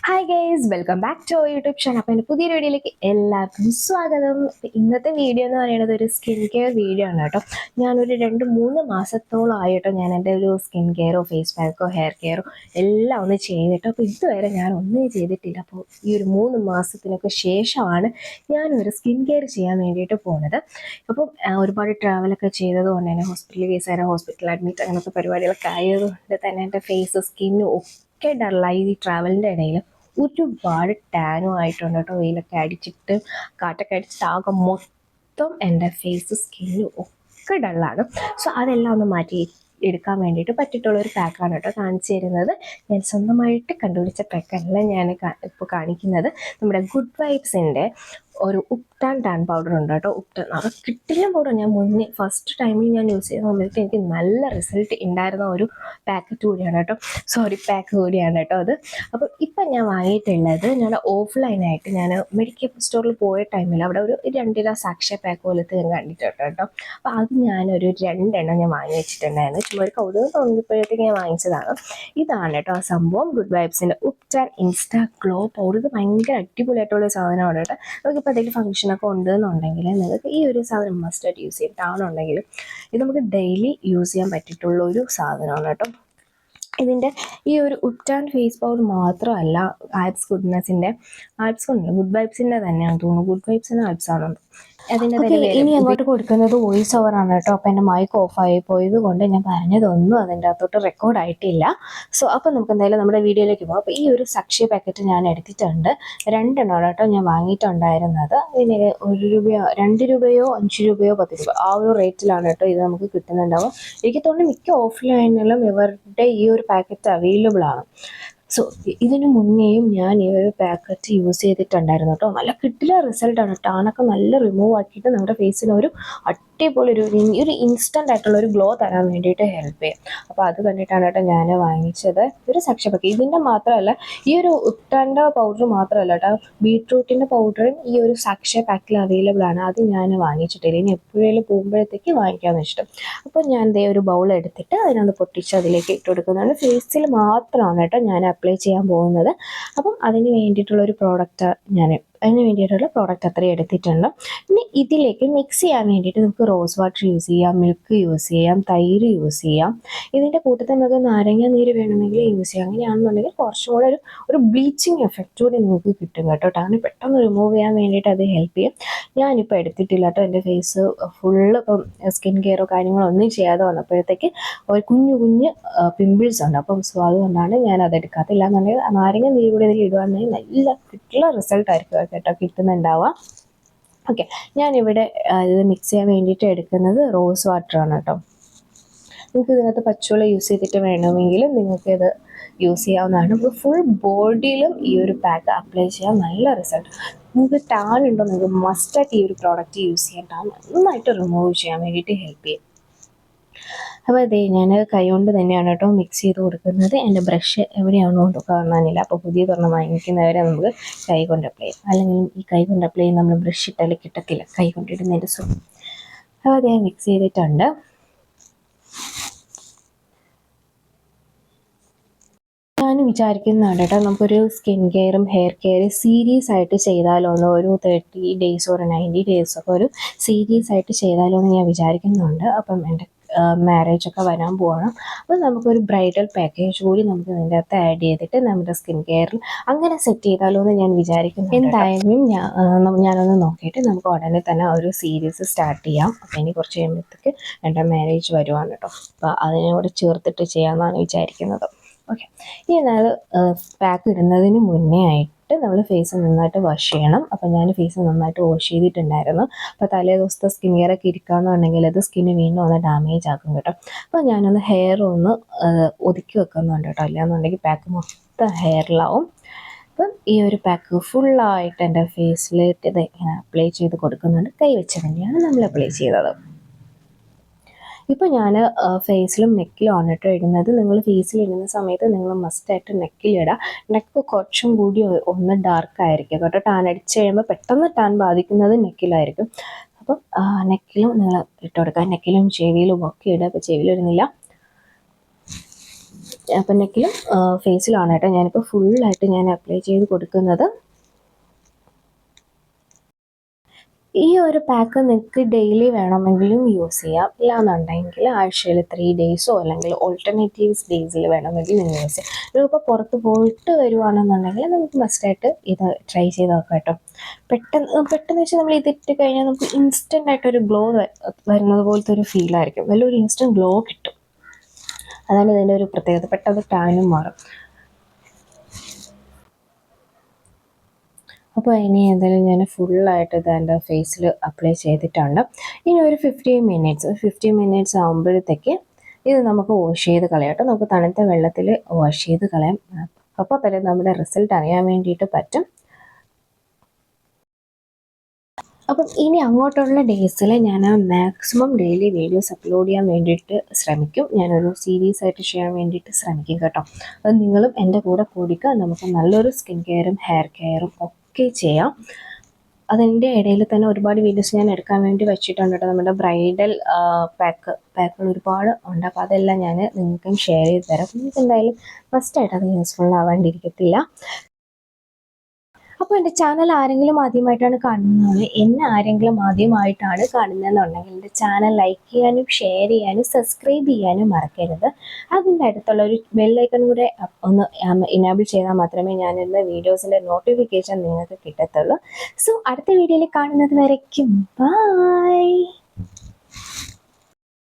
Hi guys, welcome back to YouTube channel. അപ്പോൾ എൻ്റെ പുതിയൊരു വീഡിയോയിലേക്ക് എല്ലാവർക്കും സ്വാഗതം. ഇന്നത്തെ വീഡിയോ എന്ന് പറയുന്നത് ഒരു സ്കിൻ കെയർ വീഡിയോ ആണ് കേട്ടോ. ഞാനൊരു 2-3 മാസത്തോളമായിട്ടോ ഞാൻ എൻ്റെ ഒരു സ്കിൻ കെയറോ ഫേസ് പാക്കോ ഹെയർ കെയറോ എല്ലാം ഒന്ന് ചെയ്തിട്ടോ. അപ്പോൾ ഇതുവരെ ഞാൻ ഒന്നും ചെയ്തിട്ടില്ല. അപ്പോൾ ഈ ഒരു 3 മാസത്തിനൊക്കെ ശേഷമാണ് ഞാനൊരു സ്കിൻ കെയർ ചെയ്യാൻ വേണ്ടിയിട്ട് പോകുന്നത്. അപ്പം ഒരുപാട് ട്രാവലൊക്കെ ചെയ്തതുകൊണ്ട് തന്നെ ഹോസ്പിറ്റൽ കേസ് ഹോസ്പിറ്റൽ അഡ്മിറ്റ് അങ്ങനത്തെ പരിപാടികളൊക്കെ ആയതുകൊണ്ട് തന്നെ എൻ്റെ ഫേസ് സ്കിന്നും ഒക്കെ ഡള്ളായി. ഈ ട്രാവലിൻ്റെ ഇടയിൽ ഒരുപാട് ടാനും ആയിട്ടുണ്ട് കേട്ടോ. വെയിലൊക്കെ അടിച്ചിട്ട് കാറ്റൊക്കെ അടിച്ചിട്ട് ആകെ മൊത്തം എൻ്റെ ഫേസ് സ്കിന്നും ഒക്കെ ഡള്ളാണ്. സോ അതെല്ലാം ഒന്ന് മാറ്റി എടുക്കാൻ വേണ്ടിയിട്ട് പറ്റിയിട്ടുള്ളൊരു പാക്കാണ് കേട്ടോ കാണിച്ചു തരുന്നത്. ഞാൻ സ്വന്തമായിട്ട് കണ്ടുപിടിച്ച പാക്കല്ല ഞാൻ ഇപ്പോൾ കാണിക്കുന്നത്. നമ്മുടെ ഗുഡ് വൈബ്സിൻ്റെ ഒരു ഉപ്ടാൻ ടാൻ പൗഡർ ഉണ്ട് കേട്ടോ. ഉപ്ടാൻ അത് കിട്ടില്ല പൗഡർ. ഞാൻ മുന്നേ ഫസ്റ്റ് ടൈമിൽ ഞാൻ യൂസ് ചെയ്ത സമയത്ത് എനിക്ക് നല്ല റിസൾട്ട് ഉണ്ടായിരുന്ന ഒരു പാക്കറ്റ് കൂടിയാണ് കേട്ടോ. പാക്ക് കൂടിയാണ് കേട്ടോ അത്. അപ്പോൾ ഇപ്പം ഞാൻ വാങ്ങിയിട്ടുള്ളത് ഞാൻ ഓഫ്ലൈനായിട്ട് ഞാൻ മെഡിക്കൽ സ്റ്റോറിൽ പോയ ടൈമിൽ അവിടെ ഒരു 2 സാക്ഷ പാക്ക് പോലത്തെ ഞാൻ കണ്ടിട്ടുണ്ട് കേട്ടോ. അപ്പോൾ അത് ഞാനൊരു 2 ഞാൻ വാങ്ങി വെച്ചിട്ടുണ്ടായിരുന്നു. ചുമ്മാ ഒരു കൗതുകം തോന്നിയപ്പോഴത്തേക്ക് ഞാൻ വാങ്ങിച്ചതാണ്. ഇതാണ് കേട്ടോ ആ സംഭവം, ഗുഡ് വൈബ്സിൻ്റെ ഉപ്ടാൻ ഇൻസ്റ്റാ ഗ്ലോ പൗഡർ. ഇത് ഭയങ്കര അടിപൊളിയായിട്ടുള്ള സാധനമാണ് കേട്ടോ. നമുക്കിപ്പോൾ എന്തെങ്കിലും ഫംഗ്ഷനൊക്കെ ഉണ്ടെന്നുണ്ടെങ്കിൽ നിങ്ങൾക്ക് ഈ ഒരു സാധനം മസ്റ്റായിട്ട് യൂസ് ചെയ്തിട്ടാണെന്നുണ്ടെങ്കിൽ ഇത് നമുക്ക് ഡെയിലി യൂസ് ചെയ്യാൻ പറ്റിയിട്ടുള്ള ഒരു സാധനമാണ് കേട്ടോ. ഇതിൻ്റെ ഈ ഒരു ഉപ്ടാൻ ഫേസ് പൗഡർ മാത്രമല്ല, ഗുഡ് വൈബ്സിൻ്റെ തന്നെയാണ് തോന്നുന്നു. ഗുഡ് വൈബ്സിൻ്റെ ആപ്സാണ് അതിൻ്റെ ഇനി അങ്ങോട്ട് കൊടുക്കുന്നത് വോയിസ് ഓവർ ആണ് കേട്ടോ. അപ്പോൾ എൻ്റെ മൈക്ക് ഓഫായി പോയത് കൊണ്ട് ഞാൻ പറഞ്ഞതൊന്നും അതിൻ്റെ അകത്തോട്ട് റെക്കോർഡ് ആയിട്ടില്ല. അപ്പോൾ നമുക്ക് എന്തായാലും നമ്മുടെ വീഡിയോയിലേക്ക് പോകാം. അപ്പോൾ ഈ ഒരു സക്ഷി പാക്കറ്റ് ഞാൻ എടുത്തിട്ടുണ്ട്. 2 കേട്ടോ ഞാൻ വാങ്ങിയിട്ടുണ്ടായിരുന്നത്. ഇതിന് 1 രൂപയോ 2 രൂപയോ 5 രൂപയോ 10 രൂപ ആ ഒരു റേറ്റിലാണ് കേട്ടോ ഇത് നമുക്ക് കിട്ടുന്നുണ്ടാവും. എനിക്ക് തോന്നുന്നു മിക്ക ഓഫ്ലൈനിലും ഇവരുടെ ഈ ഒരു പാക്കറ്റ് അവൈലബിൾ ആണ്. സോ ഇതിനു മുന്നേയും ഞാൻ ഈ ഒരു പാക്കറ്റ് യൂസ് ചെയ്തിട്ടുണ്ടായിരുന്നു കേട്ടോ. നല്ല കിട്ടില്ല റിസൾട്ടാണ്. ടാനൊക്കെ നല്ല റിമൂവ് ആക്കിയിട്ട് നമ്മുടെ ഫേസിന് ഒരു അടിപൊളി ഒരു ഇൻസ്റ്റൻ്റ് ആയിട്ടുള്ള ഒരു ഗ്ലോ തരാൻ വേണ്ടിയിട്ട് ഹെൽപ്പ് ചെയ്യും. അപ്പോൾ അത് കണ്ടിട്ടാണ് കേട്ടോ ഞാൻ വാങ്ങിച്ചത് ഒരു പാക്ക്. ഇതിൻ്റെ മാത്രമല്ല, ഈ ഒരു ഉപ്ടാൻ്റെ പൗഡർ മാത്രമല്ല കേട്ടോ, ബീട്രൂട്ടിൻ്റെ പൗഡറും ഈ ഒരു പാക്കിൽ അവൈലബിൾ ആണ്. അത് ഞാൻ വാങ്ങിച്ചിട്ടില്ല. ഇനി എപ്പോഴേലും പോകുമ്പോഴത്തേക്ക് വാങ്ങിക്കാമെന്ന് ഇഷ്ടം. അപ്പോൾ ഞാൻ ദേ ഒരു ബൗൾ എടുത്തിട്ട് അതിനൊന്ന് പൊട്ടിച്ച് അതിലേക്ക് ഇട്ട് കൊടുക്കുന്നതാണ്. ഫേസിൽ മാത്രമാണ് കേട്ടോ ഞാൻ അപ്ലൈ ചെയ്യാൻ പോകുന്നത്. അപ്പം അതിന് വേണ്ടിയിട്ടുള്ളൊരു അതിന് വേണ്ടിയിട്ടുള്ള പ്രോഡക്റ്റ് അത്രയും എടുത്തിട്ടുണ്ട്. ഇനി ഇതിലേക്ക് മിക്സ് ചെയ്യാൻ വേണ്ടിയിട്ട് നമുക്ക് റോസ് വാട്ടർ യൂസ് ചെയ്യാം, മിൽക്ക് യൂസ് ചെയ്യാം, തൈര് യൂസ് ചെയ്യാം. ഇതിൻ്റെ കൂട്ടത്തിൽ നമുക്ക് നാരങ്ങ നീര് വേണമെങ്കിൽ യൂസ് ചെയ്യാം. അങ്ങനെയാണെന്നുണ്ടെങ്കിൽ കുറച്ചും കൂടെ ഒരു ബ്ലീച്ചിങ് എഫക്റ്റ് കൂടി നിങ്ങൾക്ക് കിട്ടും കേട്ടോ. ടാൻ പെട്ടെന്ന് റിമൂവ് ചെയ്യാൻ വേണ്ടിയിട്ട് അത് ഹെൽപ്പ് ചെയ്യും. ഞാനിപ്പോൾ എടുത്തിട്ടില്ല കേട്ടോ. എൻ്റെ ഫേസ് ഫുള്ള് ഇപ്പം സ്കിൻ കെയറോ കാര്യങ്ങളോ ഒന്നും ചെയ്യാതെ വന്നപ്പോഴത്തേക്ക് ഒരു കുഞ്ഞു പിമ്പിൾസ് ഉണ്ട്. അപ്പം സോ അതുകൊണ്ടാണ് ഞാൻ അതെടുക്കാത്തത്. ഇല്ലാന്നുണ്ടെങ്കിൽ നാരങ്ങ നീര് കൂടി ഇതിൽ ഇടുകയാണെങ്കിൽ നല്ല കിട്ടുള്ള റിസൾട്ടായിരിക്കും കേട്ടോ കിട്ടുന്നുണ്ടാവുക. ഓക്കെ, ഞാനിവിടെ ഇത് മിക്സ് ചെയ്യാൻ വേണ്ടിയിട്ട് എടുക്കുന്നത് റോസ് വാട്ടറാണ് കേട്ടോ. നിങ്ങൾക്ക് ഇതിനകത്ത് പച്ചവെള്ളം യൂസ് ചെയ്തിട്ട് വേണമെങ്കിൽ നിങ്ങൾക്ക് ഇത് യൂസ് ചെയ്യാവുന്നതാണ്. ഇപ്പോൾ ഫുൾ ബോഡിയിലും ഈ ഒരു പാക്ക് അപ്ലൈ ചെയ്യാൻ നല്ല റിസൾട്ട്. നിങ്ങൾക്ക് ടാൻ ഉണ്ടോ നിങ്ങൾക്ക് മസ്റ്റായിട്ട് ഈ ഒരു പ്രോഡക്റ്റ് യൂസ് ചെയ്യാൻ. ടാൻ നന്നായിട്ട് റിമൂവ് ചെയ്യാൻ വേണ്ടിയിട്ട് ഹെൽപ്പ് ചെയ്യും. അപ്പോൾ അതേ ഞാൻ കൈ കൊണ്ട് തന്നെയാണ് കേട്ടോ മിക്സ് ചെയ്ത് കൊടുക്കുന്നത്. എൻ്റെ ബ്രഷ് എവിടെയാണോ കാണാനില്ല. അപ്പോൾ പുതിയതൊരെണ്ണം വാങ്ങിക്കുന്നവരെ നമുക്ക് കൈ കൊണ്ട് അപ്ലൈ ചെയ്യാം. അല്ലെങ്കിൽ ഈ കൈ കൊണ്ട് അപ്ലൈ ചെയ്യാൻ നമ്മൾ ബ്രഷ് ഇട്ടാൽ കിട്ടത്തില്ല, കൈ കൊണ്ടിടുന്നതിൻ്റെ സുഖം. അപ്പോൾ അതേ മിക്സ് ചെയ്തിട്ടുണ്ട്. ഞാൻ വിചാരിക്കുന്നതാണ് കേട്ടോ, നമുക്കൊരു സ്കിൻ കെയറും ഹെയർ കെയറും സീരീസ് ആയിട്ട് ചെയ്താലോ എന്ന്, ഒരു 30 days or 90 days ഒക്കെ ഒരു സീരീസ് ആയിട്ട് ചെയ്താലോ എന്ന് ഞാൻ വിചാരിക്കുന്നുണ്ട്. അപ്പം എൻ്റെ മാരേജൊക്കെ വരാൻ പോകണം. അപ്പോൾ നമുക്കൊരു ബ്രൈഡൽ പാക്കേജ് കൂടി നമുക്ക് ഇതിൻ്റെ അകത്ത് ആഡ് ചെയ്തിട്ട് നമ്മുടെ സ്കിൻ കെയറിൽ അങ്ങനെ സെറ്റ് ചെയ്താലോ എന്ന് ഞാൻ വിചാരിക്കുന്നു. എന്തായാലും ഞാനൊന്ന് നോക്കിയിട്ട് നമുക്ക് ഉടനെ തന്നെ ഒരു സീരീസ് സ്റ്റാർട്ട് ചെയ്യാം. അപ്പോൾ ഇനി കുറച്ച് കഴിയുമ്പോഴത്തേക്ക് എൻ്റെ മാരേജ് വരുവാണ് കേട്ടോ. അപ്പോൾ അതിനോട് ചേർത്തിട്ട് ചെയ്യാമെന്നാണ് വിചാരിക്കുന്നത്. ഓക്കെ, ഇനി നമ്മൾ പാക്ക് ഇടുന്നതിന് മുന്നേ ആയിട്ട് നമ്മൾ ഫേസ് നന്നായിട്ട് വാഷ് ചെയ്യണം. അപ്പോൾ ഞാൻ ഫേസ് നന്നായിട്ട് വാഷ് ചെയ്തിട്ടുണ്ടായിരുന്നു. അപ്പോൾ തലേ ദിവസത്തെ സ്കിൻ കെയർ ഒക്കെ ഇരിക്കുകയെന്നുണ്ടെങ്കിൽ അത് സ്കിന്ന് വീണ്ടും ഒന്ന് ഡാമേജ് ആക്കും കേട്ടോ. അപ്പോൾ ഞാനൊന്ന് ഹെയർ ഒന്ന് ഒതുക്കി വെക്കുന്നുണ്ട് കേട്ടോ. അല്ലാന്നുണ്ടെങ്കിൽ പാക്ക് മൊത്തം ഹെയറിലാവും. അപ്പം ഈ ഒരു പാക്ക് ഫുള്ളായിട്ട് എൻ്റെ ഫേസിലിട്ട് ഇത് ഇങ്ങനെ അപ്ലൈ ചെയ്ത് കൊടുക്കുന്നുണ്ട്. കൈ വെച്ച് തന്നെയാണ് നമ്മൾ അപ്ലൈ ചെയ്തത്. ഇപ്പോൾ ഞാൻ ഫേസിലും നെക്കിലുമാണ് കേട്ടോ ഇടുന്നത്. നിങ്ങൾ ഫേസിലിടുന്ന സമയത്ത് നിങ്ങൾ മസ്റ്റായിട്ട് നെക്കിലിടുക. നെക്ക് കുറച്ചും കൂടി ഒന്ന് ഡാർക്കായിരിക്കും കേട്ടോ. ടാൻ അടിച്ച് കഴിയുമ്പോൾ പെട്ടെന്ന് ടാൻ ബാധിക്കുന്നത് നെക്കിലായിരിക്കും. അപ്പം നെക്കിലും നിങ്ങൾ ഇട്ട് കൊടുക്കുക. നെക്കിലും ചെവിയിലും ഒക്കെ ഇടുക. അപ്പോൾ ചെവിയിലിടുന്നില്ല. അപ്പം നെക്കിലും ഫേസിലാണ് കേട്ടോ ഞാനിപ്പോൾ ഫുള്ളായിട്ട് ഞാൻ അപ്ലൈ ചെയ്ത് കൊടുക്കുന്നത്. ഈ ഒരു പാക്ക് നിങ്ങൾക്ക് ഡെയിലി വേണമെങ്കിലും യൂസ് ചെയ്യാം, ഇല്ലാന്നുണ്ടെങ്കിൽ ആഴ്ചയിൽ 3 ഡേയ്സോ അല്ലെങ്കിൽ ഓൾട്ടർനേറ്റീവ്സ് ഡേയ്സിൽ വേണമെങ്കിൽ നിങ്ങൾ യൂസ് ചെയ്യാം. ഇപ്പോൾ പുറത്ത് പോയിട്ട് വരുവാണെന്നുണ്ടെങ്കിൽ നമുക്ക് മസ്റ്റായിട്ട് ഇത് ട്രൈ ചെയ്ത് നോക്കാം കേട്ടോ. പെട്ടെന്ന് വെച്ചാൽ നമ്മൾ ഇതിട്ട് കഴിഞ്ഞാൽ നമുക്ക് ഇൻസ്റ്റൻ്റ് ആയിട്ടൊരു ഗ്ലോ വരുന്നത് പോലത്തെ ഒരു ഫീലായിരിക്കും, നല്ലൊരു ഇൻസ്റ്റൻറ്റ് ഗ്ലോ കിട്ടും. അതാണ് ഇതിൻ്റെ ഒരു പ്രത്യേകത, പെട്ടെന്ന് ടാനും മാറും. അപ്പോൾ ഇനി എന്തായാലും ഞാൻ ഫുള്ളായിട്ട് ഇത് എൻ്റെ ഫേസിൽ അപ്ലൈ ചെയ്തിട്ടുണ്ട്. ഇനി ഒരു 15 മിനിറ്റ്സ് ആകുമ്പോഴത്തേക്ക് ഇത് നമുക്ക് വാഷ് ചെയ്ത് കളയാം കേട്ടോ. നമുക്ക് തണുത്ത വെള്ളത്തിൽ വാഷ് ചെയ്ത് കളയാം. അപ്പോൾ തന്നെ നമ്മുടെ റിസൾട്ട് അറിയാൻ വേണ്ടിയിട്ട് പറ്റും. അപ്പം ഇനി അങ്ങോട്ടുള്ള ഡേയ്സിൽ ഞാൻ മാക്സിമം ഡെയിലി വീഡിയോസ് അപ്ലോഡ് ചെയ്യാൻ വേണ്ടിയിട്ട് ശ്രമിക്കും. ഞാനൊരു സീരീസ് ആയിട്ട് ചെയ്യാൻ വേണ്ടിയിട്ട് ശ്രമിക്കും കേട്ടോ. അത് നിങ്ങളും എൻ്റെ കൂടെ കൂടിക്കുക. നമുക്ക് നല്ലൊരു സ്കിൻ കെയറും ഹെയർ കെയറും ഒക്കെ ചെയ്യാം. അതിൻ്റെ ഇടയിൽ തന്നെ ഒരുപാട് വീഡിയോസ് ഞാൻ എടുക്കാൻ വേണ്ടി വെച്ചിട്ടുണ്ട് കേട്ടോ. നമ്മുടെ ബ്രൈഡൽ പാക്കുകൾ ഒരുപാട് ഉണ്ട്. അപ്പോൾ അതെല്ലാം ഞാൻ നിങ്ങൾക്കും ഷെയർ ചെയ്ത് തരാം. നിങ്ങൾക്ക് എന്തായാലും മസ്റ്റായിട്ട് അത് യൂസ്ഫുൾ ആവാണ്ടിരിക്കത്തില്ല. അപ്പോൾ എൻ്റെ ചാനൽ ആരെങ്കിലും ആദ്യമായിട്ടാണ് കാണുന്നത്, എന്നെ ആരെങ്കിലും ആദ്യമായിട്ടാണ് കാണുന്നതെന്നുണ്ടെങ്കിൽ എൻ്റെ ചാനൽ ലൈക്ക് ചെയ്യാനും ഷെയർ ചെയ്യാനും സബ്സ്ക്രൈബ് ചെയ്യാനും മറക്കരുത്. അതിൻ്റെ അടുത്തുള്ള ഒരു ബെല്ലൈക്കൺ കൂടെ ഒന്ന് ഇനേബിൾ ചെയ്താൽ മാത്രമേ ഞാനിടുന്ന വീഡിയോസിൻ്റെ നോട്ടിഫിക്കേഷൻ നിങ്ങൾക്ക് കിട്ടത്തുള്ളൂ. സോ അടുത്ത വീഡിയോയിൽ കാണുന്നത് വരയ്ക്കും ബൈ.